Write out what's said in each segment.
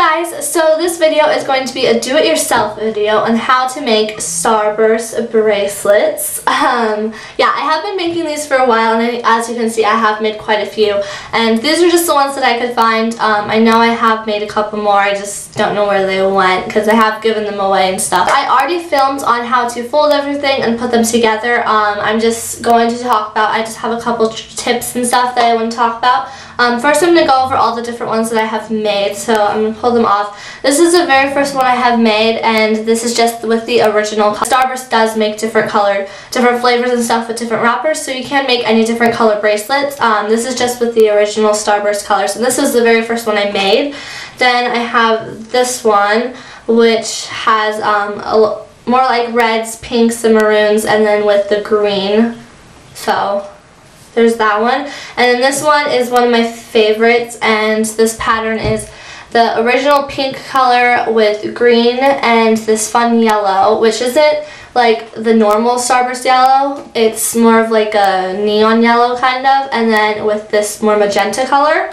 guys, so this video is going to be a do-it-yourself video on how to make starburst bracelets. Yeah, I have been making these for a while, and as you can see, I have made quite a few, and these are just the ones that I could find. I know I have made a couple more, I just don't know where they went because I have given them away and stuff. I already filmed on how to fold everything and put them together. I'm just going to talk about, I just have a couple tips and stuff that I want to talk about. First I'm going to go over all the different ones that I have made, so I'm going to pull them off. This is the very first one I have made, and this is just with the original. Starburst does make different flavors and stuff with different wrappers, so you can make any different color bracelets. This is just with the original Starburst colors, and this is the very first one I made. Then I have this one, which has more like reds, pinks, and maroons, and then with the green. So there's that one. And then this one is one of my favorites, and this pattern is the original pink color with green and this fun yellow, which isn't like the normal Starburst yellow. It's more of like a neon yellow kind of, and then with this more magenta color.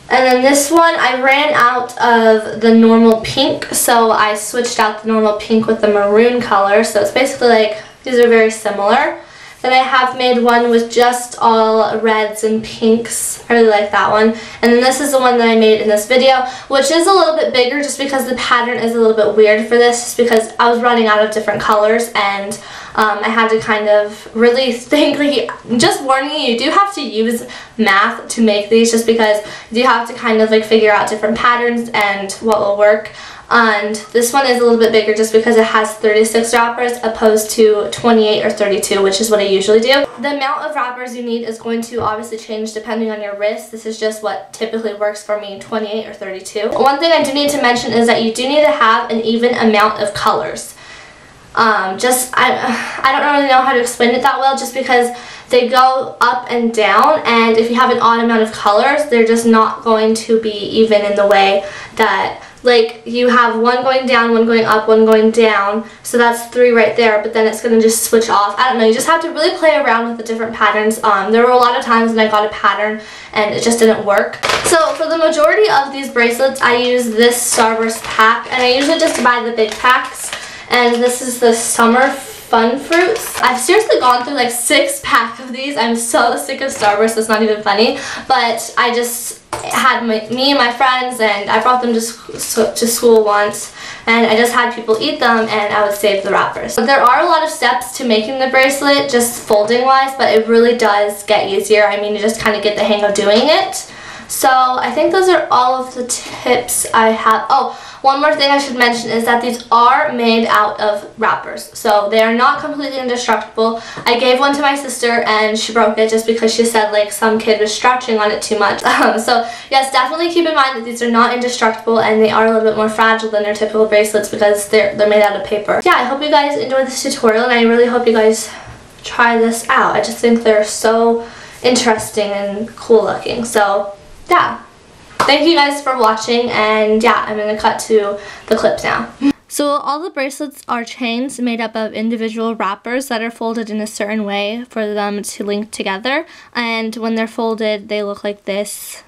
And then this one, I ran out of the normal pink, so I switched out the normal pink with the maroon color. So it's basically like, these are very similar. Then I have made one with just all reds and pinks. I really like that one. And then this is the one that I made in this video, which is a little bit bigger just because the pattern is a little bit weird for this, just because I was running out of different colors, and I had to kind of really think, like, just warning you, you do have to use math to make these, just because you do have to kind of like figure out different patterns and what will work. And this one is a little bit bigger just because it has 36 wrappers opposed to 28 or 32, which is what I usually do. The amount of wrappers you need is going to obviously change depending on your wrist. This is just what typically works for me, 28 or 32. One thing I do need to mention is that you do need to have an even amount of colors. I don't really know how to explain it that well, just because they go up and down, and if you have an odd amount of colors, they're just not going to be even in the way that, like, you have one going down, one going up, one going down, so that's 3 right there, but then it's going to just switch off. I don't know, you just have to really play around with the different patterns. There were a lot of times when I got a pattern and it just didn't work. So for the majority of these bracelets, I use this Starburst pack, and I usually just buy the big packs, and this is the Summer Fun Fruits. I've seriously gone through like 6 packs of these. I'm so sick of Starburst, it's not even funny, but I just had me and my friends, and I brought them to school once, and I just had people eat them, and I would save the wrappers. There are a lot of steps to making the bracelet, just folding wise, but it really does get easier. I mean, you just kind of get the hang of doing it. So I think those are all of the tips I have. Oh, one more thing I should mention is that these are made out of wrappers, so they are not completely indestructible. I gave one to my sister and she broke it just because she said like some kid was scratching on it too much. So yes, definitely keep in mind that these are not indestructible, and they are a little bit more fragile than their typical bracelets because they're made out of paper. Yeah, I hope you guys enjoyed this tutorial, and I really hope you guys try this out. I just think they're so interesting and cool looking. So yeah. Thank you guys for watching, and yeah, I'm going to cut to the clips now. So all the bracelets are chains made up of individual wrappers that are folded in a certain way for them to link together, and when they're folded they look like this,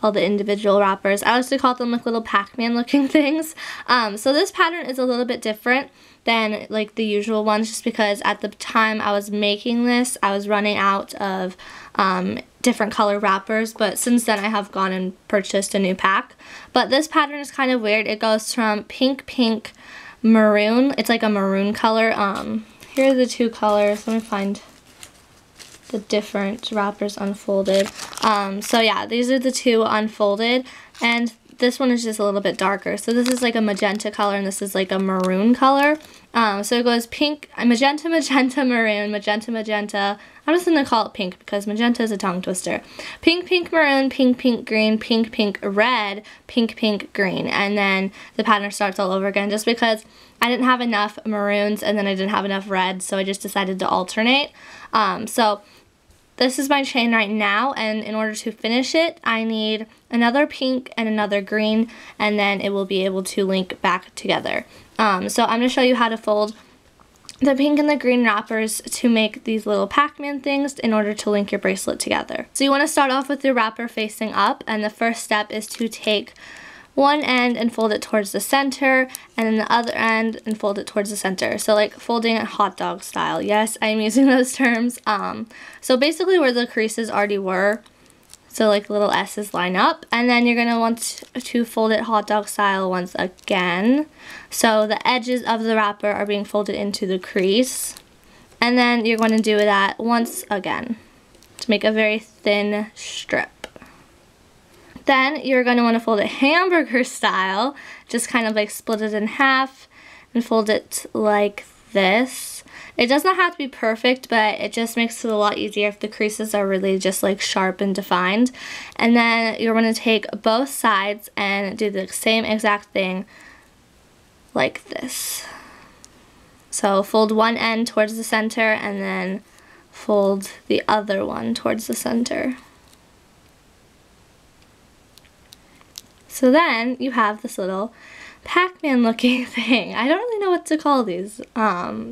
all the individual wrappers. I used to call them like little Pac-Man looking things. So this pattern is a little bit different than like the usual ones, just because at the time I was making this I was running out of different color wrappers, but since then I have gone and purchased a new pack. But this pattern is kind of weird. It goes from pink, maroon. It's like a maroon color. Here are the 2 colors. Let me find the different wrappers unfolded. So yeah, these are the 2 unfolded, and this one is just a little bit darker. So this is like a magenta color, and this is like a maroon color. So it goes pink, magenta, maroon, magenta. I'm just going to call it pink because magenta is a tongue twister. Pink, maroon, pink, green, pink, red, pink, green. And then the pattern starts all over again, just because I didn't have enough maroons and then I didn't have enough reds, so I just decided to alternate. So this is my chain right now, and in order to finish it, I need another pink and another green, and then it will be able to link back together. So I'm going to show you how to fold the pink and the green wrappers to make these little Pac-Man things in order to link your bracelet together. So you want to start off with your wrapper facing up, and the first step is to take one end and fold it towards the center, and then the other end and fold it towards the center. So like folding it hot dog style. Yes, I'm using those terms. So basically where the creases already were, so like little S's line up, and then you're going to want to fold it hot dog style once again. So the edges of the wrapper are being folded into the crease, and then you're going to do that once again to make a very thin strip. Then you're going to want to fold it hamburger style, just kind of like split it in half and fold it like this. It does not have to be perfect, but it just makes it a lot easier if the creases are really just like sharp and defined. And then you're going to take both sides and do the same exact thing like this. So fold one end towards the center and then fold the other one towards the center. So then you have this little Pac-Man looking thing. I don't really know what to call these.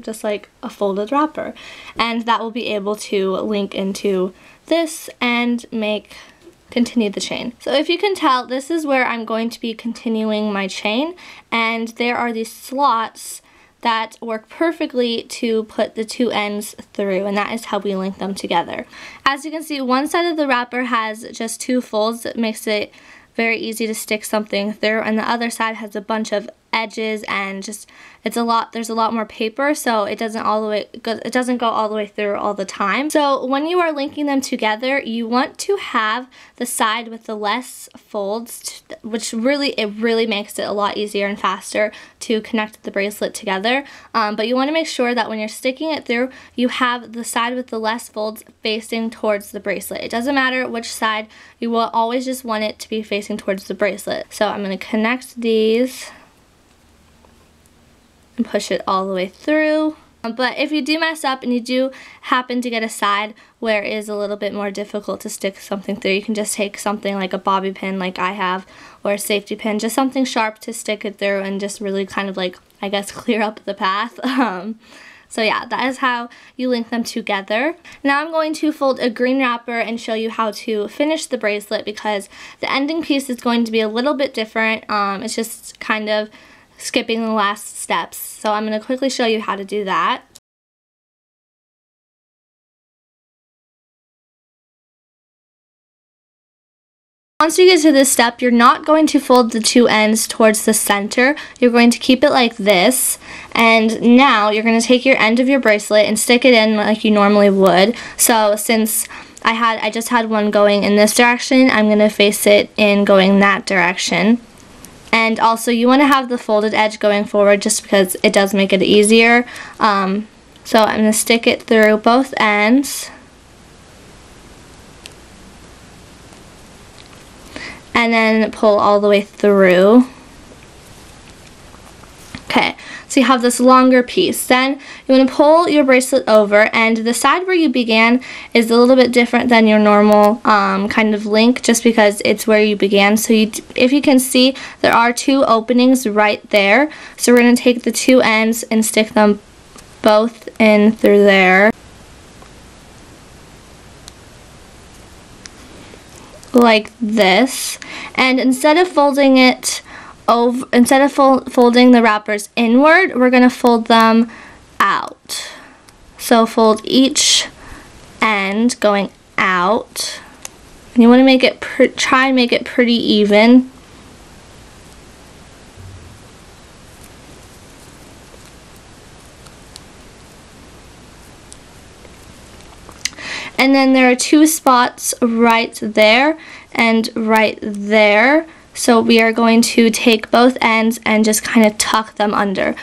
Just like a folded wrapper. And that will be able to link into this and continue the chain. So if you can tell, this is where I'm going to be continuing my chain. And there are these slots that work perfectly to put the two ends through, and that is how we link them together. As you can see, one side of the wrapper has just two folds that makes it very easy to stick something through, and the other side has a bunch of edges and just there's a lot more paper, so it doesn't go all the way through all the time. So when you are linking them together, you want to have the side with the less folds, which really makes it a lot easier and faster to connect the bracelet together. But you want to make sure that when you're sticking it through, you have the side with the less folds facing towards the bracelet. It doesn't matter which side, you will always just want it to be facing towards the bracelet. So I'm going to connect these and push it all the way through. But if you do mess up and you do happen to get a side where it is a little bit more difficult to stick something through, you can just take something like a bobby pin like I have, or a safety pin, just something sharp to stick it through and just really kind of like, I guess, clear up the path. So yeah, that is how you link them together. Now I'm going to fold a green wrapper and show you how to finish the bracelet, because the ending piece is going to be a little bit different. It's just kind of skipping the last steps. So I'm going to quickly show you how to do that. Once you get to this step, you're not going to fold the two ends towards the center. You're going to keep it like this. And now you're going to take your end of your bracelet and stick it in like you normally would. So since I just had one going in this direction, I'm going to face it in going that direction. And also you want to have the folded edge going forward just because it does make it easier. So I'm going to stick it through both ends. And then pull all the way through. Okay, so you have this longer piece. Then you want to pull your bracelet over, and the side where you began is a little bit different than your normal kind of link, just because it's where you began. So if you can see, there are two openings right there. So we're going to take the two ends and stick them both in through there. Like this. And instead of folding it over, instead of folding the wrappers inward, we're going to fold them out. So fold each end going out. And you want to make it try and make it pretty even. And then there are two spots right there and right there. So we are going to take both ends and just kind of tuck them under.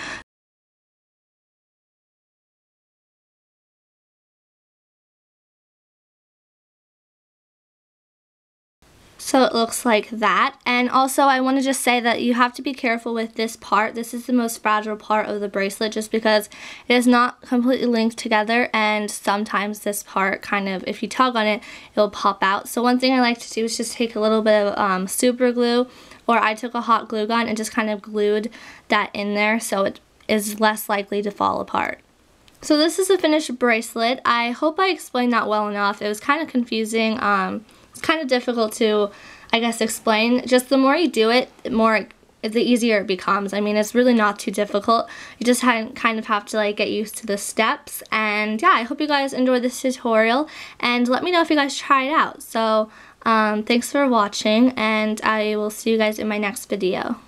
So it looks like that. And also I want to just say that you have to be careful with this part. This is the most fragile part of the bracelet just because it is not completely linked together, and sometimes this part kind of, if you tug on it, it'll pop out. So one thing I like to do is just take a little bit of super glue, or I took a hot glue gun and just kind of glued that in there so it is less likely to fall apart. So this is a finished bracelet. I hope I explained that well enough. It was kind of confusing. It's kind of difficult to, I guess, explain. Just the more you do it, the easier it becomes. I mean, it's really not too difficult. You just kind of have to like get used to the steps. And yeah, I hope you guys enjoyed this tutorial, and let me know if you guys try it out. So thanks for watching, and I will see you guys in my next video.